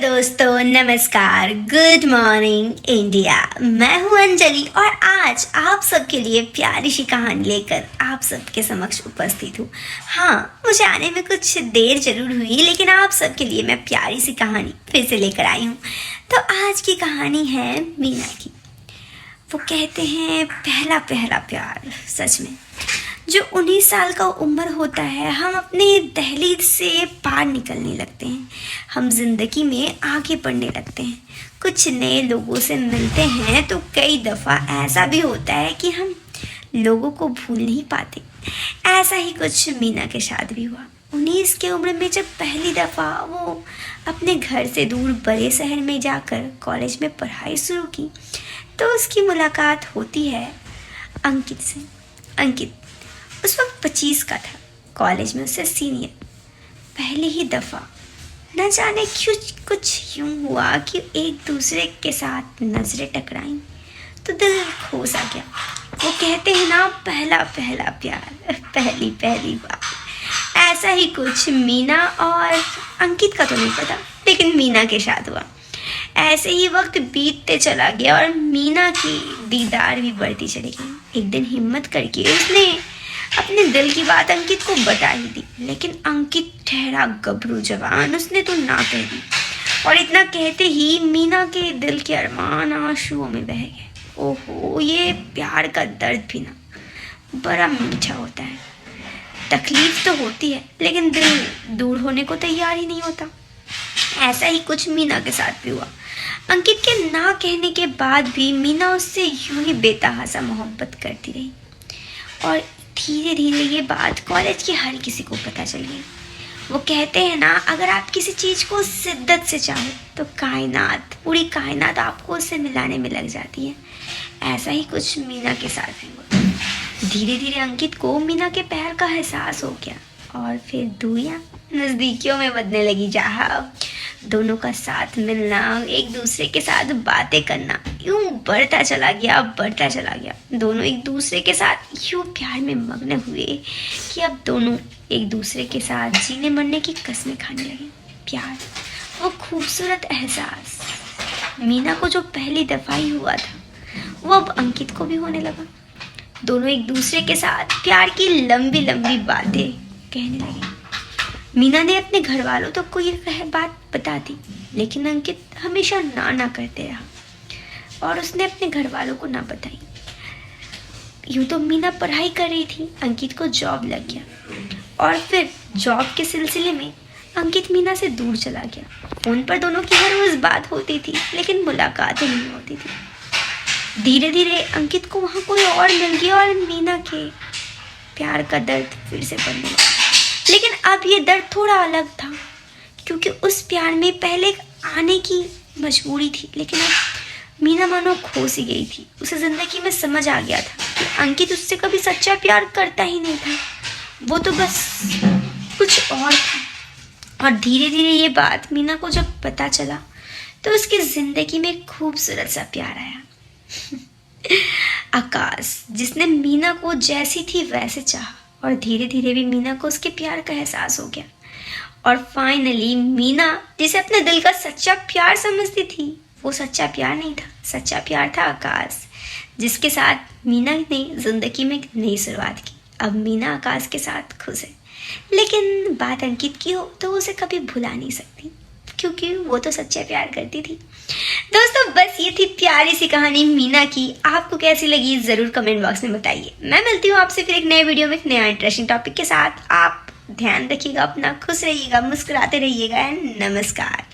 दोस्तों, नमस्कार, good morning India. मैं हूं अंजलि और आज आप सबके लिए प्यारी सी कहानी लेकर आप सबके समक्ष उपस्थित हूं। हाँ, मुझे आने में कुछ देर जरूर हुई, लेकिन आप सबके लिए मैं प्यारी सी कहानी फिर से लेकर आई हूं। तो आज की कहानी है मीना की। वो कहते हैं पहला पहला प्यार। सच में जो 19 साल का उम्र होता है, हम अपने दहलीज से पार निकलने लगते हैं। हम जिंदगी में आगे बढ़ने लगते हैं, कुछ नए लोगों से मिलते हैं तो कई दफ़ा ऐसा भी होता है कि हम लोगों को भूल नहीं पाते। ऐसा ही कुछ मीना के साथ भी हुआ। 19 की उम्र में जब पहली दफ़ा वो अपने घर से दूर बड़े शहर में जाकर कॉलेज में पढ़ाई शुरू की, तो उसकी मुलाकात होती है अंकित से। अंकित उस वक्त 25 का था, कॉलेज में उससे सीनियर। पहली ही दफ़ा न जाने क्यों कुछ यूं हुआ कि एक दूसरे के साथ नज़रें टकराईं तो दिल खो सा गया। वो कहते हैं ना, पहला पहला प्यार, पहली पहली बार। ऐसा ही कुछ मीना और अंकित का तो नहीं पता, लेकिन मीना के साथ हुआ। ऐसे ही वक्त बीतते चला गया और मीना की दीदार भी बढ़ती चली गई। एक दिन हिम्मत करके उसने अपने दिल की बात अंकित को बता ही दी, लेकिन अंकित ठहरा गबरू जवान, उसने तो ना कह दी। और इतना कहते ही मीना के दिल के अरमान आंसुओं में बह गए। ओहो, ये प्यार का दर्द भी ना बड़ा मीठा होता है। तकलीफ तो होती है, लेकिन दिल दूर होने को तैयार ही नहीं होता। ऐसा ही कुछ मीना के साथ भी हुआ। अंकित के ना कहने के बाद भी मीना उससे यूं ही बेतहासा मोहब्बत करती रही और धीरे धीरे ये बात कॉलेज के हर किसी को पता चल गई। वो कहते हैं ना, अगर आप किसी चीज़ को शिद्दत से चाहो तो कायनात, पूरी कायनात आपको उससे मिलाने में लग जाती है। ऐसा ही कुछ मीना के साथ भी हुआ। धीरे धीरे अंकित को मीना के प्यार का एहसास हो गया और फिर दूरियां नज़दीकियों में बदलने लगी। जहाँ दोनों का साथ मिलना, एक दूसरे के साथ बातें करना यूं बढ़ता चला गया। दोनों एक दूसरे के साथ यूं प्यार में मग्न हुए कि अब दोनों एक दूसरे के साथ जीने मरने की कस्में खाने लगे। प्यार, वो खूबसूरत एहसास मीना को जो पहली दफ़ा ही हुआ था, वो अब अंकित को भी होने लगा। दोनों एक दूसरे के साथ प्यार की लंबी लंबी बातें कहने लगे। मीना ने अपने घर वालों तक को ये बात बता दी, लेकिन अंकित हमेशा ना करते रहा और उसने अपने घर वालों को ना बताई। यूं तो मीना पढ़ाई कर रही थी, अंकित को जॉब लग गया और फिर जॉब के सिलसिले में अंकित मीना से दूर चला गया। फोन पर दोनों की हर रोज बात होती थी, लेकिन मुलाकातें नहीं होती थी। धीरे धीरे अंकित को वहाँ कोई और मिल गया और मीना के प्यार का दर्द फिर से बढ़ने लगा। लेकिन अब ये दर्द थोड़ा अलग था, क्योंकि उस प्यार में पहले आने की मजबूरी थी, लेकिन अब मीना मानो खो सी गई थी। उसे जिंदगी में समझ आ गया था कि अंकित उससे कभी सच्चा प्यार करता ही नहीं था, वो तो बस कुछ और था। और धीरे धीरे ये बात मीना को जब पता चला तो उसकी जिंदगी में खूबसूरत सा प्यार आया। आकाश, जिसने मीना को जैसी थी वैसे चाहा और धीरे धीरे भी मीना को उसके प्यार का एहसास हो गया। और फाइनली मीना, जिसे अपने दिल का सच्चा प्यार समझती थी, वो सच्चा प्यार नहीं था, सच्चा प्यार था आकाश, जिसके साथ मीना ने जिंदगी में एक नई शुरुआत की। अब मीना आकाश के साथ खुश है, लेकिन बात अंकित की हो तो उसे कभी भुला नहीं सकती, क्योंकि वो तो सच्चा प्यार करती थी। दोस्तों, बस ये थी प्यारी सी कहानी मीना की। आपको कैसी लगी ज़रूर कमेंट बॉक्स में बताइए। मैं मिलती हूँ आपसे फिर एक नए वीडियो में एक नया इंटरेस्टिंग टॉपिक के साथ। आप ध्यान रखिएगा अपना, खुश रहिएगा, मुस्कुराते रहिएगा। नमस्कार।